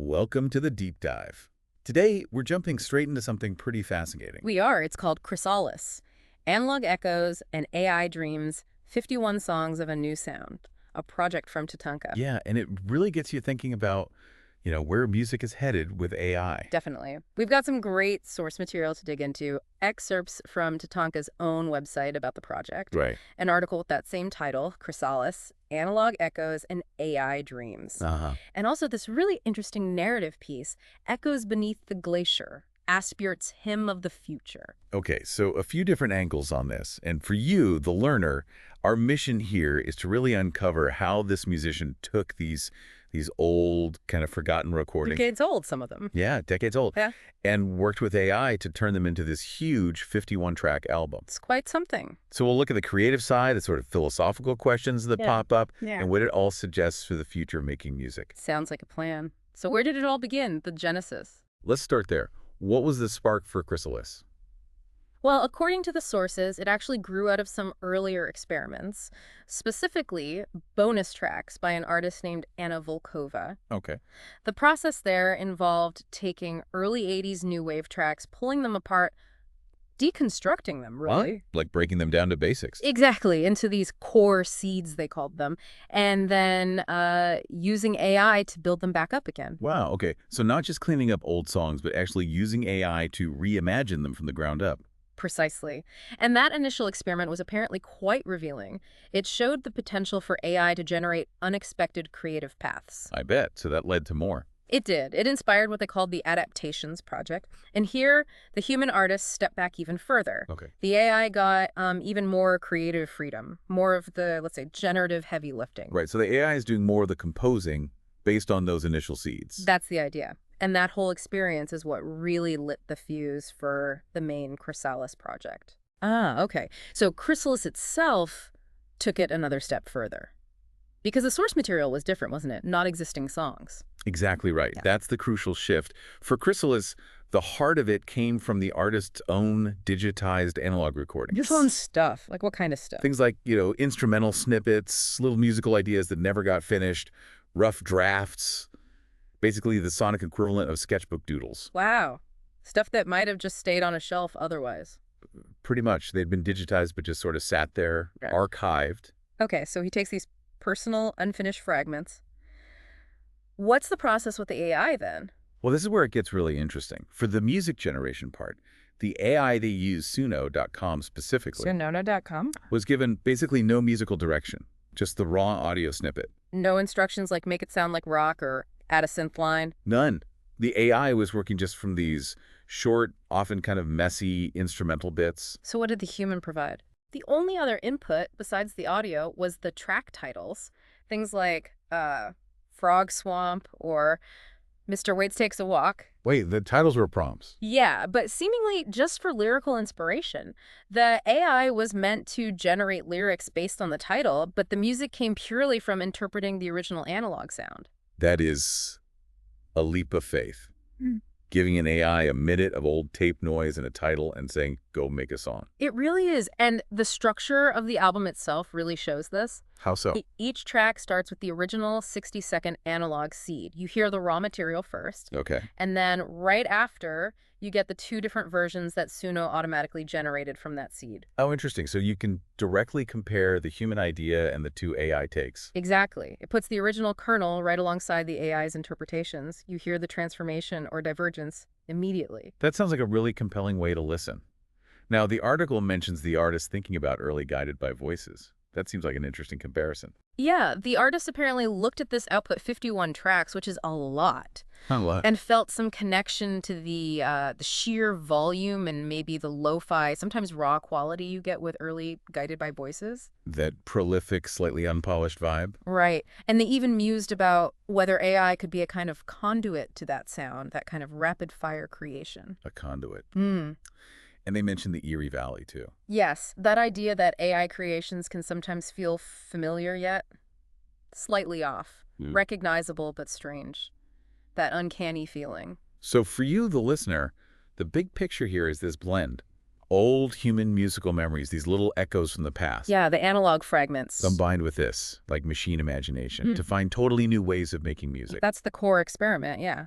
Welcome to the deep dive. Today, we're jumping straight into something pretty fascinating. We are. It's called Chrysalis. Analog Echoes and AI Dreams, 51 Songs of a New Sound, a project from TATANKA. Yeah, and it really gets you thinking about, where music is headed with AI. Definitely. We've got some great source material to dig into, excerpts from TATANKA's own website about the project, Right. an article with that same title, Chrysalis, Analog Echoes and AI Dreams. And also this really interesting narrative piece, Echoes Beneath the Glacier, Asbjørn's Hymn of the Future. Okay, so a few different angles on this. And for you, the learner, our mission here is to really uncover how this musician took these old, kind of forgotten recordings. Decades old, some of them. Yeah, decades old. Yeah. And worked with AI to turn them into this huge 51-track album. It's quite something. So we'll look at the creative side, the sort of philosophical questions that pop up, Yeah. and what it all suggests for the future of making music. Sounds like a plan. So where did it all begin, the genesis? Let's start there. What was the spark for Chrysalis? Well, according to the sources, it actually grew out of some earlier experiments, specifically bonus tracks by an artist named Anna Volkova. Okay. The process there involved taking early 80s new wave tracks, pulling them apart, deconstructing them, really. Like breaking them down to basics. Exactly, into these core seeds, they called them, and then using AI to build them back up again. Wow, okay. So not just cleaning up old songs, but actually using AI to reimagine them from the ground up. Precisely. And that initial experiment was apparently quite revealing. It showed the potential for AI to generate unexpected creative paths. I bet. So that led to more. It did. It inspired what they called the Adaptations Project. And here, the human artists stepped back even further. Okay. The AI got even more creative freedom, more of the, let's say, generative heavy lifting. Right. So the AI is doing more of the composing based on those initial seeds. That's the idea. And that whole experience is what really lit the fuse for the main Chrysalis project. Ah, okay. So Chrysalis itself took it another step further. Because the source material was different, wasn't it? Not existing songs. Exactly right. Yeah. That's the crucial shift. For Chrysalis, the heart of it came from the artist's own digitized analog recordings. His own stuff. Like what kind of stuff? Things like, instrumental snippets, little musical ideas that never got finished, rough drafts, basically the sonic equivalent of sketchbook doodles. Wow. Stuff that might have just stayed on a shelf otherwise. Pretty much. They'd been digitized but just sort of sat there, Right. archived. Okay, so he takes these personal, unfinished fragments. What's the process with the AI then? Well, this is where it gets really interesting. For the music generation part, the AI they use, Suno.com specifically, Sonona.com? was given basically no musical direction, just the raw audio snippet. No instructions like make it sound like rock or add a synth line? None. The AI was working just from these short, often kind of messy instrumental bits. So what did the human provide? The only other input besides the audio was the track titles. Things like Frog Swamp or Mr. Waits Takes a Walk. Wait, the titles were prompts. Yeah, but seemingly just for lyrical inspiration. The AI was meant to generate lyrics based on the title, but the music came purely from interpreting the original analog sound. That is a leap of faith. Mm. Giving an AI a minute of old tape noise and a title and saying, go make a song. It really is. And the structure of the album itself really shows this. How so? Each track starts with the original 60-second analog seed. You hear the raw material first. Okay. And then right after, you get the two different versions that Suno automatically generated from that seed. Oh, interesting. So you can directly compare the human idea and the two AI takes. Exactly. It puts the original kernel right alongside the AI's interpretations. You hear the transformation or divergence immediately. That sounds like a really compelling way to listen. Now, the article mentions the artist thinking about early guided by voices. That seems like an interesting comparison. Yeah, the artist apparently looked at this output 51 tracks, which is a lot, A lot. and felt some connection to the sheer volume and maybe the lo-fi, sometimes raw quality you get with early guided by voices. That prolific, slightly unpolished vibe. Right. And they even mused about whether AI could be a kind of conduit to that sound, that kind of rapid-fire creation. A conduit. Hmm. And they mentioned the Erie Valley, too. Yes, that idea that AI creations can sometimes feel familiar yet slightly off, recognizable but strange. That uncanny feeling. So for you, the listener, the big picture here is this blend. Old human musical memories, these little echoes from the past. Yeah, the analog fragments. Combined with this, like machine imagination, to find totally new ways of making music. That's the core experiment, yeah.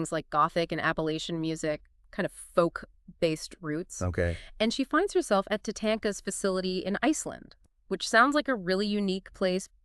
things like Gothic and Appalachian music, kind of folk-based roots. Okay. And she finds herself at TATANKA's facility in Iceland, which sounds like a really unique place,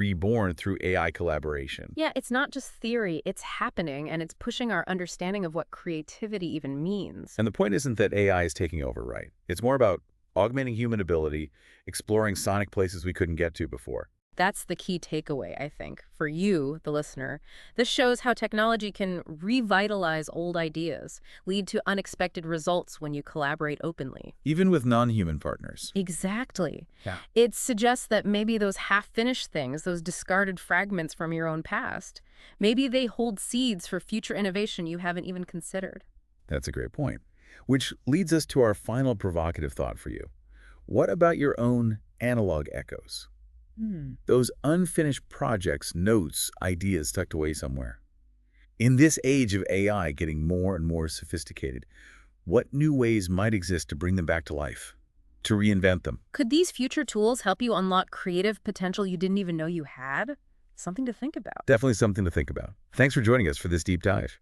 reborn through AI collaboration. Yeah, it's not just theory, it's happening, and it's pushing our understanding of what creativity even means. And the point isn't that AI is taking over, right? It's more about augmenting human ability, exploring sonic places we couldn't get to before. That's the key takeaway, I think, for you, the listener. This shows how technology can revitalize old ideas, lead to unexpected results when you collaborate openly. Even with non-human partners. Exactly. Yeah. It suggests that maybe those half-finished things, those discarded fragments from your own past, maybe they hold seeds for future innovation you haven't even considered. That's a great point. Which leads us to our final provocative thought for you. What about your own analog echoes? Those unfinished projects, notes, ideas tucked away somewhere. In this age of AI getting more and more sophisticated, what new ways might exist to bring them back to life, to reinvent them? Could these future tools help you unlock creative potential you didn't even know you had? Something to think about. Definitely something to think about. Thanks for joining us for this deep dive.